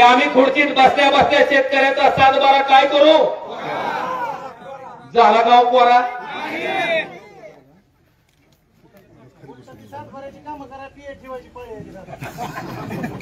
आम्ही खुर्चीत बसल्या बसल्या शेतकऱ्याचा सातबारा काय करू? झाला गाव कोरा.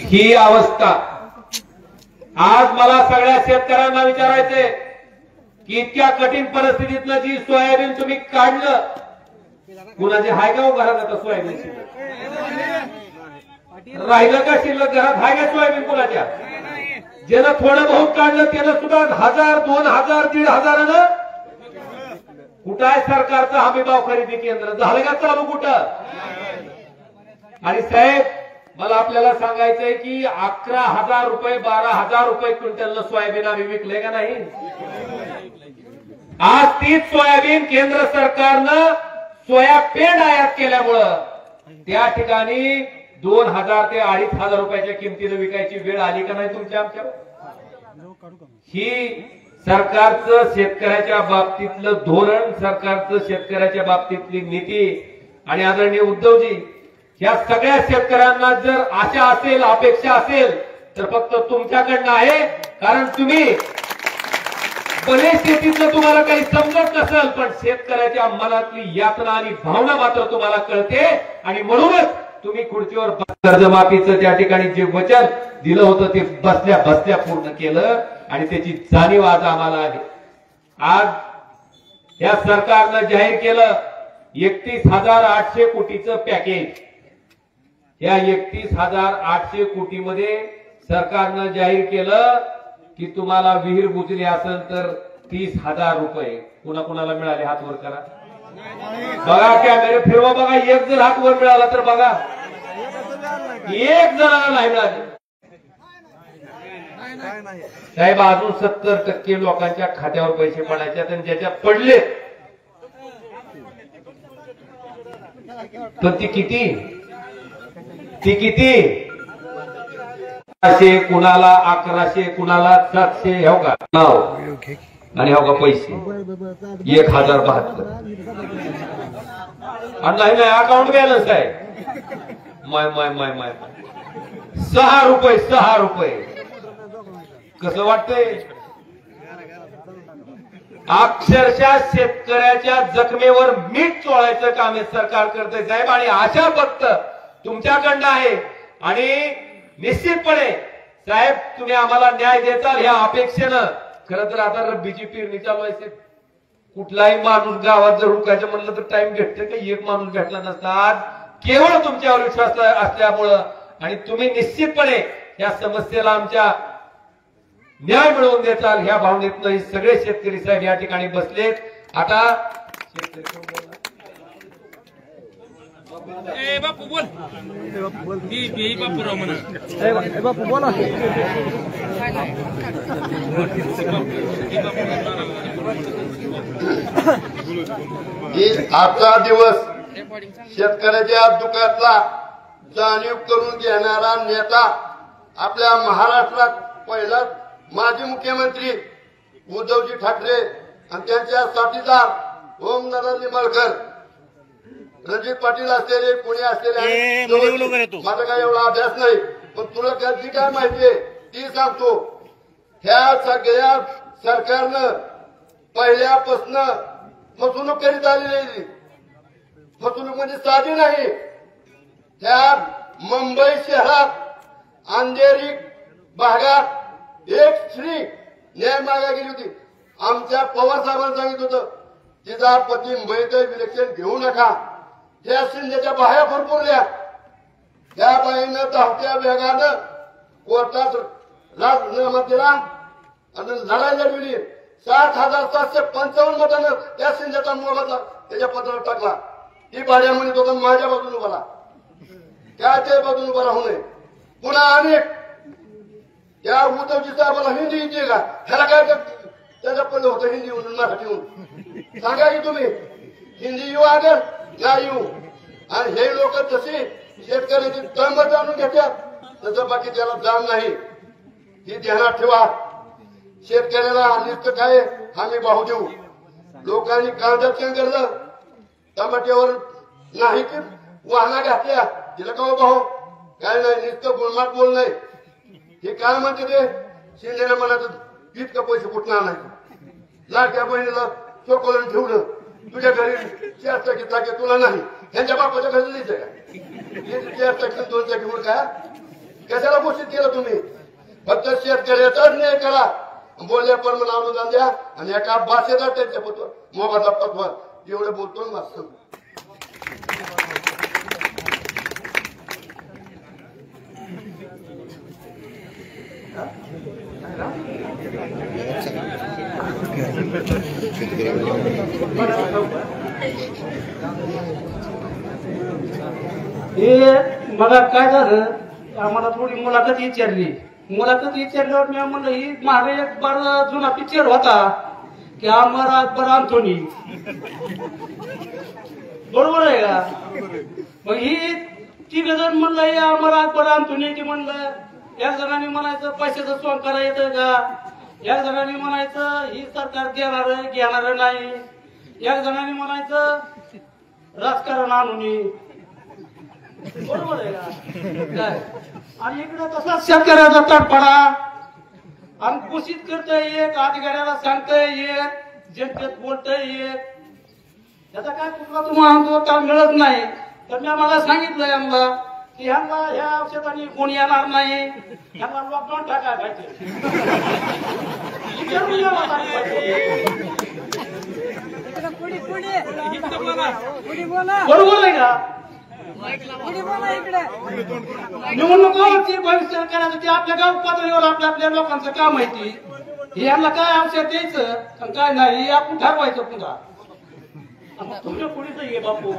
ही अवस्था. आज मला सगळ्या शेतकऱ्यांना विचारायचंय की इतक्या कठीण परिस्थितीतनं जी सोयाबीन तुम्ही काढलं, कुणाचे हाय का घरात? आता सोयाबीन राहिलं का शिल्लक? घरात हाय का सोयाबीन कुणाच्या? ज्यानं थोडं बहुत काढलं त्यानं सुद्धा 1000, 2000, 1500 कुठं आहे सरकारचं हमी भाव खरेदी केंद्र? झालं का चालू कुठं? आणि साहेब मला आपल्याला सांगायचंय की 11,000 रुपये 12,000 रुपये क्विंटलनं सोयाबीन आम्ही विकले का नाही? आज तीच सोयाबीन केंद्र सरकारनं सोयाबीन आयात केल्यामुळं त्या ठिकाणी 2000 ते 2500 रुपयाच्या किमतीनं विकायची वेळ आली का नाही तुमच्या आमच्या? ही सरकारचं शेतकऱ्याच्या बाबतीतलं धोरण, सरकारचं शेतकऱ्याच्या बाबतीतली नीती. आणि आदरणीय उद्धवजी, या सगळ्या शेतकऱ्यांना जर आशा असेल, अपेक्षा असेल तर फक्त तुमच्याकडनं आहे. कारण तुम्ही भले शेतीचं तुम्हाला काही समजत नसेल, पण शेतकऱ्याच्या मनातली यातना आणि भावना मात्र तुम्हाला कळते. आणि म्हणूनच तुम्ही खुर्चीवर कर्जमाफीचं त्या ठिकाणी जे वचन दिलं होतं ते बसल्या बसल्या पूर्ण केलं. आणि त्याची जाणीव आज आम्हाला आहे. आज या सरकारनं जाहीर केलं 31,800 कोटीचं पॅकेज. या 31,800 कोटीमध्ये सरकारनं जाहीर केलं की तुम्हाला विहीर बुजली असेल तर 30,000 रुपये. कुणाकुणाला मिळाले? हात वर करा बघा, कॅमेरे फिरवा बघा. एक जर हात वर मिळाला तर बघा, एक जणांना नाही मिळाले. साहेब अजून 70% लोकांच्या खात्यावर पैसे पडायचे आणि ज्याच्या पडले पण ती किती? 700, कुणाला 1100, कुणाला 700. हो का नाव आणि हो का पैसे 1072. आणि नाही अकाउंट बॅलन्स आहे माय माय माय माय 6 रुपये 6 रुपये. कसं वाटतंय? अक्षरशः शेतकऱ्याच्या जखमेवर मीठ चोळायचं काम हे सरकार करतंय साहेब. आणि आशा फक्त तुमच्याकडनं आहे. आणि निश्चितपणे साहेब तुम्ही आम्हाला न्याय देताल ह्या अपेक्षेनं. खरं तर आता रब्बीची पेरणी चालू आहे. कुठलाही माणूस गावात जर हुकायचं म्हणलं तर टाइम भेटते का? एक माणूस भेटला नसता. आज केवळ तुमच्यावर विश्वास असल्यामुळं आणि तुम्ही निश्चितपणे या समस्येला आमच्या न्याय मिळवून देताल ह्या भावनेतनं हे सगळे शेतकरी साहेब या ठिकाणी बसलेत. आता बापू बोल. बापूराव म्हणा. बापू बोला. आजचा दिवस शेतकऱ्याच्या दुःखातला जाणीव करून घेणारा नेता आपल्या महाराष्ट्रात पहिला माजी मुख्यमंत्री उद्धवजी ठाकरे आणि त्यांच्या साथीदार ओमदादा निंबाळकर, रणजित पाटील असलेले, पुणे असलेले. माझा काय एवढा अभ्यास नाही, पण तुला जी काय माहितीये ती सांगतो. ह्या सगळ्या सरकारनं पहिल्यापासून फसवणूक करीत आलेली. फसवणूक म्हणजे साधी नाही. त्या मुंबई शहरात अंधेरी भागात एक स्त्री न्याय मागा गेली होती. आमच्या पवार साहेबांनी सांगितलं होतं तिचा पती मुंबईत विलक्षण घेऊ नका. त्या शिंदेच्या बाह्या भरपूरल्या. त्या बाईनं धावत्या वेगानं कोर्टात राजीनामा दिला आणि लढाई लढविली. 7,755 मतानं त्या शिंदेचा मोबदला त्याच्या पत्रावर टाकला. ती भाड्या म्हणत होता माझ्या बाजूने उभा राहा, त्याच्या बाजूने उभा राहू नये. पुन्हा अनेक या उद्धवजी साहेबाला हिंदी येते का? ह्याला काय त्याचं पडलं होतं हिंदी म्हणून मराठी म्हणून. सांगा की तुम्ही हिंदी येऊ अगर नाही येऊ. आणि हे लोक तशी शेतकऱ्याची तळमळ जाणून घेतात तसं बाकी त्याला जाण नाही. ही ध्यानात ठेवा. शेतकऱ्याला नुसतं काय आम्ही भाव देऊ. लोकांनी कांद्यात केलं टमाट्यावर नाही की वाहना घातल्या तिला का भाऊ काय नाही. नुसतं गुणमात बोल नाही. हे काय म्हणते ते शिंदेने म्हणायचं इतकं पैसे कुठं आणायचे लाडक्या बहिणीला चोकोलन ठेवलं तुझ्या घरी 4 चाकी टाके तुला नाही त्यांच्या बापाच्या घरी नाही का 4 चाकी 2 चाकीवर काय कशाला घोषित केलं तुम्ही फक्त शेतकऱ्याचाच न्याय करा बोलल्या परमान अनुदान द्या आणि एका भाषेला त्यांच्या मोबाईलला पत्वा एवढं बोलतो मस्त हे मला काय झालं आम्हाला थोडी मुलाखत विचारल्यावर मी म्हणलं ही मागे एक बार जुना पिक्चर होता की अमर अकबर अँथोनी बरोबर आहे का मग ही 3 जण म्हणलं हे अमर अकबर अँथोनी की म्हणलं एक जणांनी म्हणायचं पैशाचं सोंग करा येतं का एक जणांनी म्हणायचं ही सरकार घेणार नाही एक जणांनी म्हणायचं राजकारण आणून बरोबर आहे का काय आणि इकडे तसा शेतकऱ्याचा तडफडा आणि घोषित करतोय एक अधिकाऱ्याला सांगतोय एक जनतेत बोलतोय एक त्याचा काय कुठला तुम्हाला काम मिळत नाही तर मी आम्हाला सांगितलं यांना की ह्यांना ह्या औषधाने कोणी येणार नाही ह्यांना लॉकडाऊन टाका पाहिजे बरोबर आहे का निवडणुकीवरती भविष्य करायचं ते आपल्या गाव पातळीवर आपल्या लोकांचं काम माहिती यांना काय औषध द्यायचं आणि काय नाही हे आपण ठरवायचं पुन्हा तुमच्या पुढेच ये बापू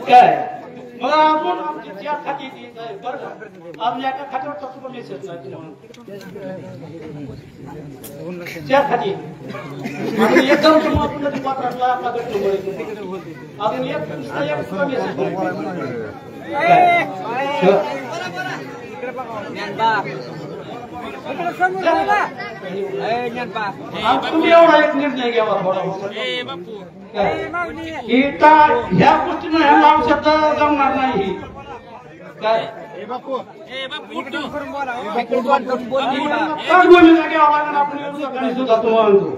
काय मग आपण आमची 4 खाती बरं का आम्ही एका खात्यावर तसं मेसेज नाही 4 खाती एकदम तुम्हाला पात्रातला आपला गट अजून एक तुम्ही एवढा एक निर्णय घ्यावा थोडा ह्या गोष्टीनं ह्या औषध जमणार नाही काय बोलीला घ्यावा लागेल आपण सुद्धा तो आणतो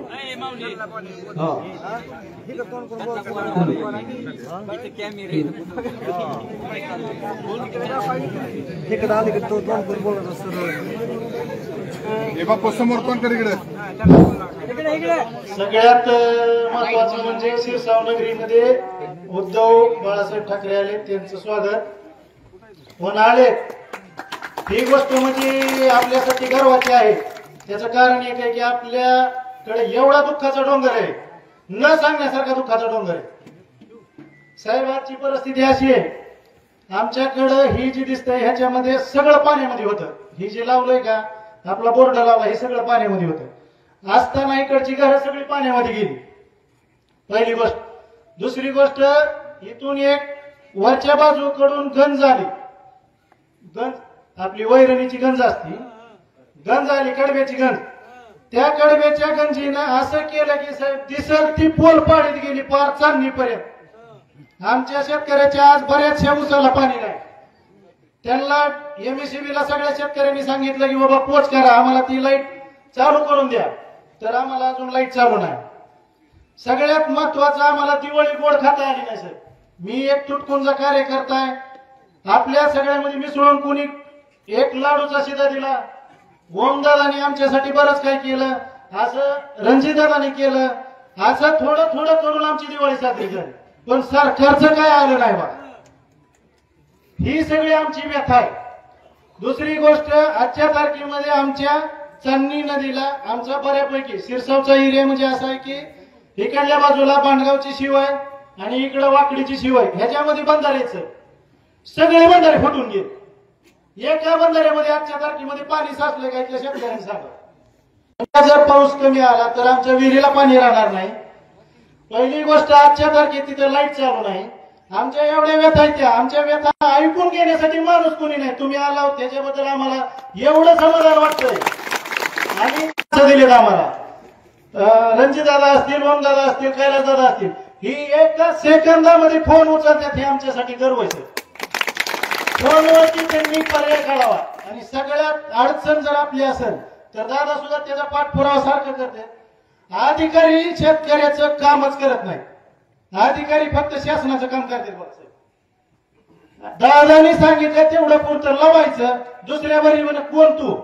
बापू समोर कोण इकडे सगळ्यात महत्वाचं म्हणजे शिरसाव नगरीमध्ये उद्धव बाळासाहेब ठाकरे आले त्यांचं स्वागत होऊन आले ही गोष्ट म्हणजे आपल्यासाठी गर्वाची आहे त्याचं कारण एक आहे की आपल्याकडे एवढा दुःखाचा डोंगर आहे न सांगण्यासारखा दुःखाचा डोंगर आहे साहेब आजची परिस्थिती अशी आहे आमच्याकडं ही जी दिसतंय ह्याच्यामध्ये सगळं पाण्यामध्ये होतं ही जी लावलंय का आपला बोर्ड लावला हे सगळं पाण्यामध्ये होतं असताना इकडची घरं सगळी पाण्यामध्ये गेली पहिली गोष्ट दुसरी गोष्ट इथून एक वरच्या बाजूकडून गंज आली गंज आपली वैरणीची गंज असती गंज आली कडब्याची गंज त्या कडब्याच्या गंजीनं असं केलं की साहेब दिसल ती पोल पाडीत गेली पार चांदणीपर्यंत आमच्या शेतकऱ्याच्या आज बऱ्याचशा उसाला पाणी नाही त्यांना एमएससीबीला सगळ्या शेतकऱ्यांनी सांगितलं की बाबा पोच करा आम्हाला ती लाईट चालू करून द्या तर आम्हाला अजून लाईट चालू नाही सगळ्यात महत्वाचं आम्हाला दिवाळी गोड खाता आली नाही साहेब मी एक तुटकुंजा कार्यकर्ता आहे आपल्या सगळ्यामध्ये मिसळून कोणी एक लाडूचा शिदा दिला ओमदादानी आमच्यासाठी बरंच काय केलं असं रणजितदादानी केलं असं थोडं थोडं करून आमची दिवाळी साजरी झाली पण सरकारचं काय आलं नाही बा ही सगळी आमची व्यथा आहे दुसरी गोष्ट आजच्या तारखेमध्ये आमच्या चांदणी नदीला आमचा बऱ्यापैकी सिरसावचा एरिया म्हणजे असा आहे की इकडल्या बाजूला बांडगावची शिवाय आणि इकडं वाकडीची शिवाय ह्याच्यामध्ये बंधाऱ्याचं सगळे बंधारे फुटून गेले एका बंधाऱ्यामध्ये आजच्या तारखेमध्ये पाणी साचलं काय त्या शेतकऱ्यांनी सांगा जर पाऊस कमी आला तर आमच्या विहिरीला पाणी राहणार नाही पहिली गोष्ट आजच्या तारखेत तिथं लाईट चालू नाही आमच्या एवढ्या व्यथा आहेत त्या आमच्या व्यथा ऐकून घेण्यासाठी माणूस कोणी नाही तुम्ही आला त्याच्याबद्दल आम्हाला एवढं समाधान वाटतंय आणि दिलेत आम्हाला रणजितदादा असतील ओमदादा असतील कैलासदादा असतील ही एका सेकंदामध्ये फोन उचलतात हे आमच्यासाठी गर्व आहे फोनवरती त्यांनी पर्याय काढावा आणि सगळ्यात अडचण जर आपली असेल तर दादा सुद्धा त्याचा पाठपुरावा सारखं करते. अधिकारी शेतकऱ्याचं कामच करत नाही, अधिकारी फक्त शासनाचं काम करते. दादानी सांगितलं तेवढं पुरतं लावायचं, दुसऱ्या बरी म्हणे कोण तू